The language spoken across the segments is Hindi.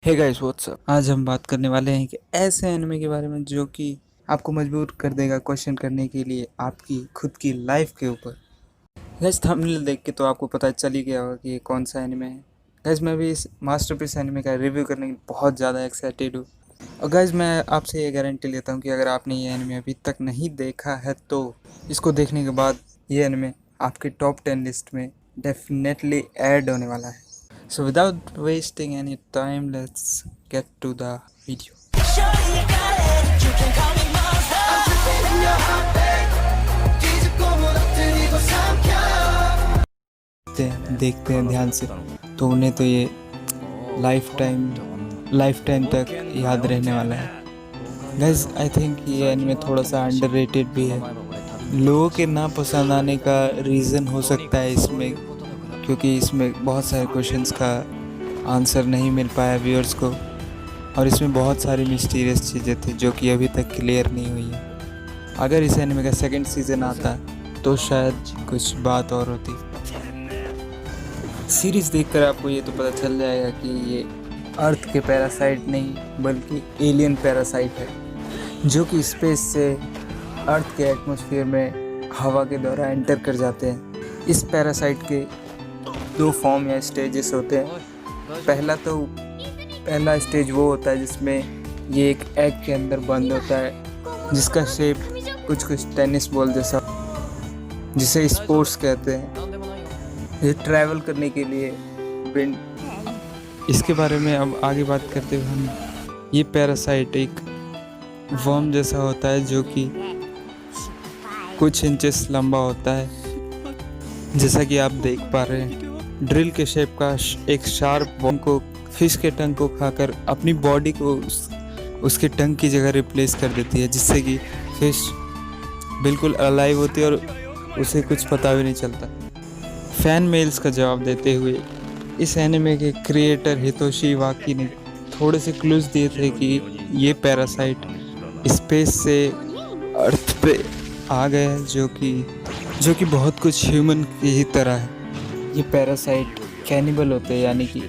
Hey guys what's up. आज हम बात करने वाले हैं कि ऐसे एनिमे के बारे में जो कि आपको मजबूर कर देगा क्वेश्चन करने के लिए आपकी खुद की लाइफ के ऊपर। गाइस थंबनेल देख के तो आपको पता चल ही गया होगा कि ये कौन सा एनिमे है। गाइस मैं भी इस मास्टरपीस एनिमे का रिव्यू करने के लिए बहुत ज़्यादा एक्साइटेड हूँ। और गाइस मैं आपसे ये गारंटी लेता हूँ कि अगर आपने ये एनिमे अभी तक नहीं देखा है तो इसको देखने के बाद ये एनिमे आपके टॉप 10 लिस्ट में डेफिनेटली ऐड होने वाला है। So without wasting any time, let's get to the video. देखते हैं ध्यान से तो उन्हें तो ये लाइफ टाइम तक याद रहने वाला है। गाइस आई थिंक ये एनिमे थोड़ा सा अंडररेटेड भी है। लोगों के ना पसंद आने का रीज़न हो सकता है इसमें, क्योंकि इसमें बहुत सारे क्वेश्चंस का आंसर नहीं मिल पाया व्यूअर्स को, और इसमें बहुत सारी मिस्टीरियस चीज़ें थी जो कि अभी तक क्लियर नहीं हुई है। अगर इस एनिमे का सेकंड सीज़न आता तो शायद कुछ बात और होती। सीरीज़ देखकर आपको ये तो पता चल जाएगा कि ये अर्थ के पैरासाइट नहीं बल्कि एलियन पैरासाइट है, जो कि स्पेस से अर्थ के एटमॉस्फेयर में हवा के द्वारा एंटर कर जाते हैं। इस पैरासाइट के दो फॉर्म या स्टेजेस होते हैं। पहला स्टेज वो होता है जिसमें ये एक एग के अंदर बंद होता है, जिसका शेप कुछ टेनिस बॉल जैसा, जिसे स्पोर्ट्स कहते हैं। ये ट्रैवल करने के लिए इसके बारे में अब आगे बात करते हुए हम, ये पैरासाइट एक वर्म जैसा होता है जो कि कुछ इंचेस लंबा होता है, जैसा कि आप देख पा रहे हैं। ड्रिल के शेप का एक शार्प वर्म को फिश के टंग को खाकर अपनी बॉडी को उसके टंग की जगह रिप्लेस कर देती है, जिससे कि फिश बिल्कुल अलाइव होती है और उसे कुछ पता भी नहीं चलता। फैन मेल्स का जवाब देते हुए इस एनिमे के क्रिएटर हितोशी वाकी ने थोड़े से क्लूज दिए थे कि ये पैरासाइट स्पेस से अर्थ पे आ गए हैं, जो कि बहुत कुछ ह्यूमन की ही तरह है। ये पैरासाइट कैनिबल होते हैं, यानी कि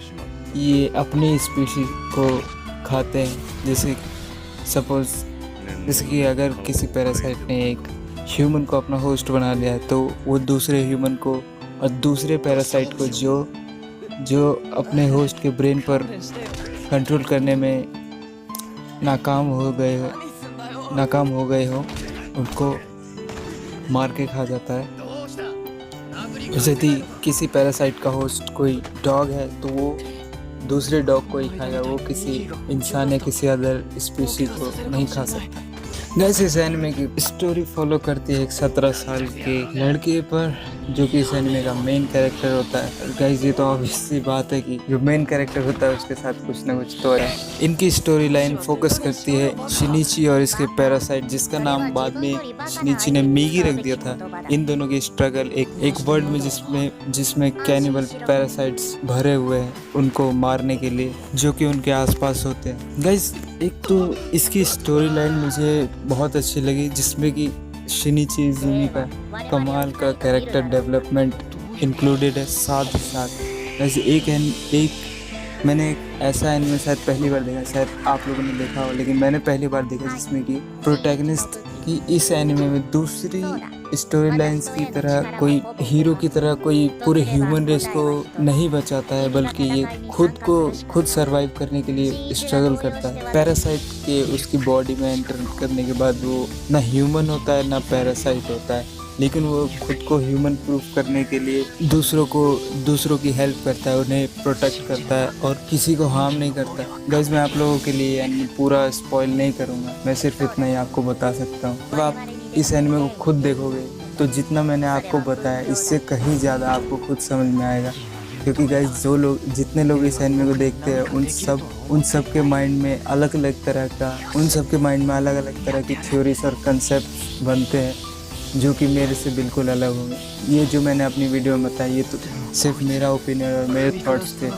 ये अपनी स्पीशीज को खाते हैं। जैसे कि अगर किसी पैरासाइट ने एक ह्यूमन को अपना होस्ट बना लिया है तो वो दूसरे ह्यूमन को और दूसरे पैरासाइट को जो अपने होस्ट के ब्रेन पर कंट्रोल करने में नाकाम हो गए हो उनको मार के खा जाता है। यदि किसी पैरासाइट का होस्ट कोई डॉग है तो वो दूसरे डॉग को ही खाएगा, वो किसी इंसान या किसी अदर स्पीशीज को नहीं खा सकता। गाइस इस एनिमे की स्टोरी फॉलो करती है एक 17 साल के लड़के पर, जो कि इस एनिमे का मेन कैरेक्टर होता है। गाइस ये तो ऑब्वियस सी बात है कि जो मेन कैरेक्टर होता है उसके साथ कुछ ना कुछ तो है। इनकी स्टोरी लाइन फोकस करती है शिनिची और इसके पैरासाइट, जिसका नाम बाद में शिनिची ने मीगी रख दिया था। इन दोनों की स्ट्रगल एक वर्ल्ड में जिसमें कैनिबल पैरासाइट्स भरे हुए हैं उनको मारने के लिए, जो कि उनके आसपास होते हैं। गाइस एक तो इसकी स्टोरी लाइन मुझे बहुत अच्छी लगी, जिसमें कि शिनिची इज़ुमी का कमाल का कैरेक्टर डेवलपमेंट इंक्लूडेड है। साथ ही साथ ऐसे मैंने एक ऐसा एनिमे शायद पहली बार देखा, शायद आप लोगों ने देखा हो, लेकिन मैंने पहली बार देखा जिसमें कि प्रोटैगनिस्ट की इस एनिमे में दूसरी स्टोरी लाइन्स की तरह कोई हीरो की तरह कोई पूरे ह्यूमन रेस को नहीं बचाता है, बल्कि ये खुद सरवाइव करने के लिए स्ट्रगल करता है। पैरासाइट के उसकी बॉडी में एंटर करने के बाद वो ना ह्यूमन होता है ना पैरासाइट होता है, लेकिन वो खुद को ह्यूमन प्रूफ करने के लिए दूसरों की हेल्प करता है, उन्हें प्रोटेक्ट करता है और किसी को हार्म नहीं करता। गाइस मैं आप लोगों के लिए एनिमे पूरा स्पॉइल नहीं करूँगा, मैं सिर्फ इतना ही आपको बता सकता हूँ। अब आप इस एनिमे को खुद देखोगे तो जितना मैंने आपको बताया इससे कहीं ज़्यादा आपको खुद समझ में आएगा, क्योंकि गाइस जितने लोग इस एनिमे को देखते हैं उन सब के माइंड में अलग अलग तरह की थ्योरीज और कंसेप्ट बनते हैं, जो कि मेरे से बिल्कुल अलग होंगे। ये जो मैंने अपनी वीडियो में बताया ये तो सिर्फ मेरा ओपिनियन और मेरे थॉट्स थे,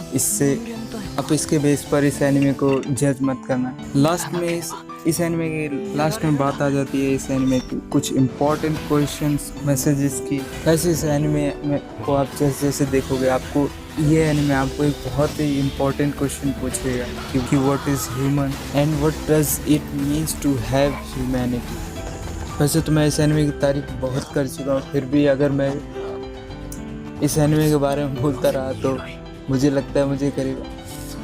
अब इसके बेस पर इस एनिमे को जज मत करना। लास्ट में इस एनिमे के लास्ट में बात आ जाती है इस एनिमे की कुछ इम्पोर्टेंट क्वेश्चंस मैसेजेस की। ऐसे इस एनिमे में को आप जैसे जैसे देखोगे आपको ये एनिमे आपको एक बहुत ही इम्पोर्टेंट क्वेश्चन पूछेगा कि what is human and what does it means to have humanity. वैसे तो मैं इस एनिमे की तारीफ बहुत कर चुका हूँ, फिर भी अगर मैं इस एनिमे के बारे में बोलता रहा तो मुझे लगता है मुझे करीब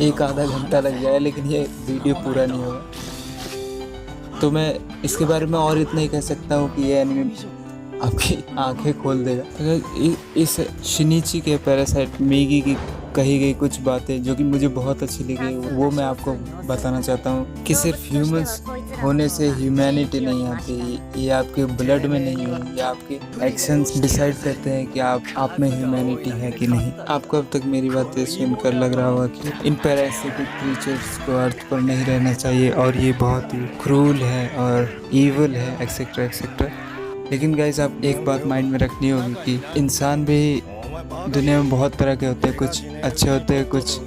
1-आधा घंटा लग जाएगा, लेकिन ये वीडियो पूरा नहीं होगा। तो मैं इसके बारे में और इतना ही कह सकता हूँ कि ये एनिमे आपकी आंखें खोल देगा। अगर इस शिनिची के पैरासाइट मेगी की कही गई कुछ बातें जो कि मुझे बहुत अच्छी लगी, वो मैं आपको बताना चाहता हूँ कि सिर्फ ह्यूमंस होने से ह्यूमैनिटी नहीं आती, ये आपके ब्लड में नहीं है, ये आपके एक्शंस डिसाइड करते हैं कि आप में ह्यूमैनिटी है कि नहीं। आपको अब तक मेरी बातें सुनकर लग रहा होगा कि इन पैरासिटिक क्रीचर्स को अर्थ पर नहीं रहना चाहिए और ये बहुत ही क्रूल है और ईवल है एक्सेट्रा एक्सेट्रा। लेकिन गाइस आप एक बात माइंड में रखनी होगी कि इंसान भी दुनिया में बहुत तरह के होते हैं, कुछ अच्छे होते हैं, कुछ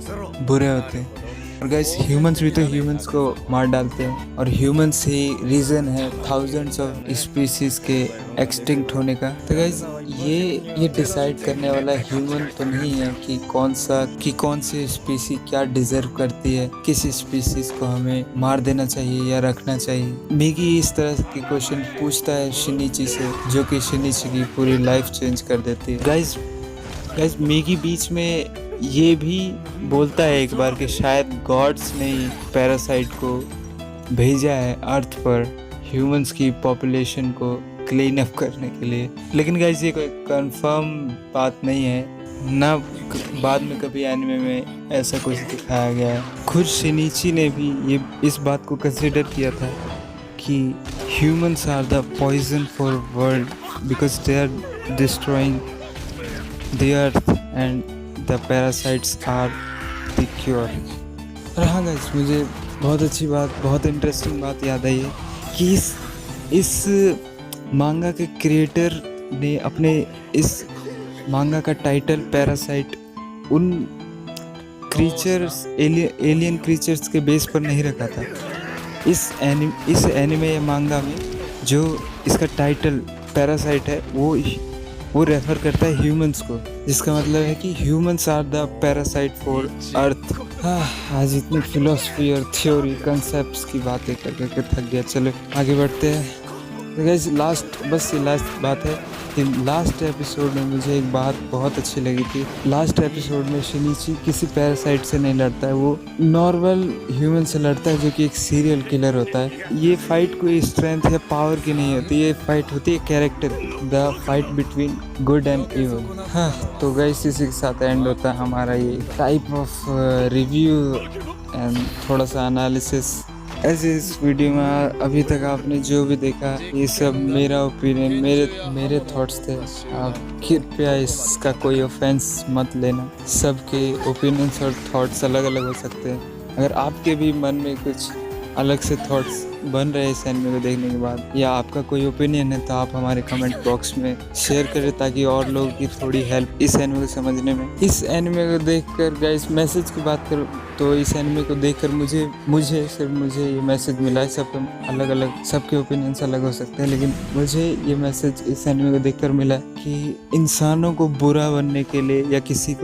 बुरे होते हैं। और गाइस ह्यूमंस भी तो ह्यूमंस को मार डालते हैं और ह्यूमंस ही रीज़न है थाउजेंड्स ऑफ स्पीसीज के एक्सटिंक्ट होने का। तो गाइस ये डिसाइड करने वाला ह्यूमन तो नहीं है कि कौन सी स्पीसी क्या डिजर्व करती है, किस स्पीसीज को हमें मार देना चाहिए या रखना चाहिए। मेगी इस तरह के क्वेश्चन पूछता है शिनिची से, जो कि शिनिची की पूरी लाइफ चेंज कर देती है। गाइस मेगी बीच में ये भी बोलता है एक बार कि शायद गॉड्स ने पैरासाइट को भेजा है अर्थ पर ह्यूमंस की पॉपुलेशन को क्लीन अप करने के लिए। लेकिन गाइस ये कोई कंफर्म बात नहीं है, ना बाद में कभी एनिमे में ऐसा कुछ दिखाया गया है। खुद शिनिची ने भी ये इस बात को कंसिडर किया था कि humans are the poison for world because they are destroying the earth and the parasites are the cure. और हाँ गाइस, मुझे बहुत अच्छी बात, बहुत इंटरेस्टिंग बात याद आई है कि इस मांगा के क्रिएटर ने अपने इस मांगा का टाइटल पैरासाइट उन क्रीचर्स एलियन क्रीचर्स के बेस पर नहीं रखा था। इस एनिमे या मांगा में जो इसका टाइटल पैरासाइट है वो रेफर करता है ह्यूमंस को, जिसका मतलब है कि humans are the parasite for earth. आज इतनी फिलोसफी और थ्योरी कंसेप्ट्स की बातें करके थक गया। चलो आगे बढ़ते हैं। तो गाइस लास्ट बात है कि लास्ट एपिसोड में मुझे एक बात बहुत अच्छी लगी थी। लास्ट एपिसोड में शिनिची किसी पैरासाइट से नहीं लड़ता है, वो नॉर्मल ह्यूमन से लड़ता है जो कि एक सीरियल किलर होता है। ये फाइट कोई स्ट्रेंथ या पावर की नहीं होती, ये फाइट होती है character, the fight between good and evil. हाँ, तो गाइस इसी के साथ एंड होता है हमारा ये टाइप ऑफ रिव्यू एंड थोड़ा सा एनालिसिस। ऐसे इस वीडियो में अभी तक आपने जो भी देखा ये सब मेरा ओपिनियन, मेरे थॉट्स थे। आप कृपया इसका कोई ऑफेंस मत लेना। सबके ओपिनियंस और थॉट्स अलग अलग हो सकते हैं। अगर आपके भी मन में कुछ अलग से थॉट्स बन रहे हैं इस एनिमे को देखने के बाद, या आपका कोई ओपिनियन है, तो आप हमारे कमेंट बॉक्स में शेयर करें ताकि और लोगों की थोड़ी हेल्प इस एनिमे को समझने में। इस एनिमे को देखकर गाइस मैसेज की बात करूँ तो इस एनिमे को देखकर मुझे ये मैसेज मिला है। सब अलग अलग, सबके ओपिनियंस अलग हो सकते हैं, लेकिन मुझे ये मैसेज इस एनिमे को देखकर मिला कि इंसानों को बुरा बनने के लिए या किसी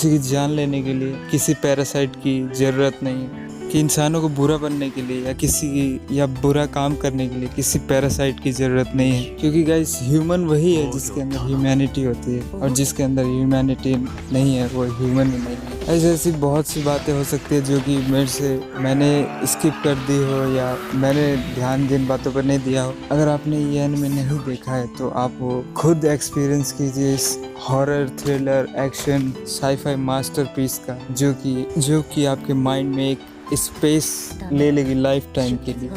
की जान लेने के लिए किसी पैरासाइट की ज़रूरत नहीं है। कि इंसानों को बुरा बनने के लिए या बुरा काम करने के लिए किसी पैरासाइट की ज़रूरत नहीं है, क्योंकि गाइस ह्यूमन वही है जिसके अंदर ह्यूमैनिटी होती है, और जिसके अंदर ह्यूमैनिटी नहीं है वो ह्यूमन ही नहीं है। ऐसी बहुत सी बातें हो सकती है जो कि मैंने स्किप कर दी हो या मैंने ध्यान जिन बातों पर नहीं दिया हो। अगर आपने ये एनिमे नहीं देखा है तो आप वो खुद एक्सपीरियंस कीजिए इस horror, thriller, action, sci-fi masterpiece का, जो कि आपके माइंड में एक स्पेस ले लेगी लाइफ टाइम के लिए।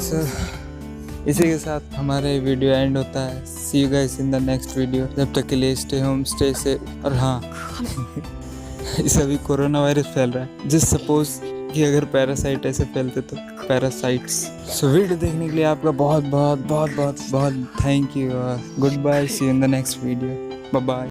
इसी के साथ हमारा ये वीडियो एंड होता है। See you guys in the next video. जब तक के लिए स्टे होम, स्टे सेफ। और हाँ इस अभी कोरोना वायरस फैल रहा है, जस्ट सपोज कि अगर पैरासाइट ऐसे फैलते तो पैरासाइट्स। सो वीडियो देखने के लिए आपका बहुत बहुत बहुत बहुत बहुत thank you. Good bye, see you in the next video. Bye bye.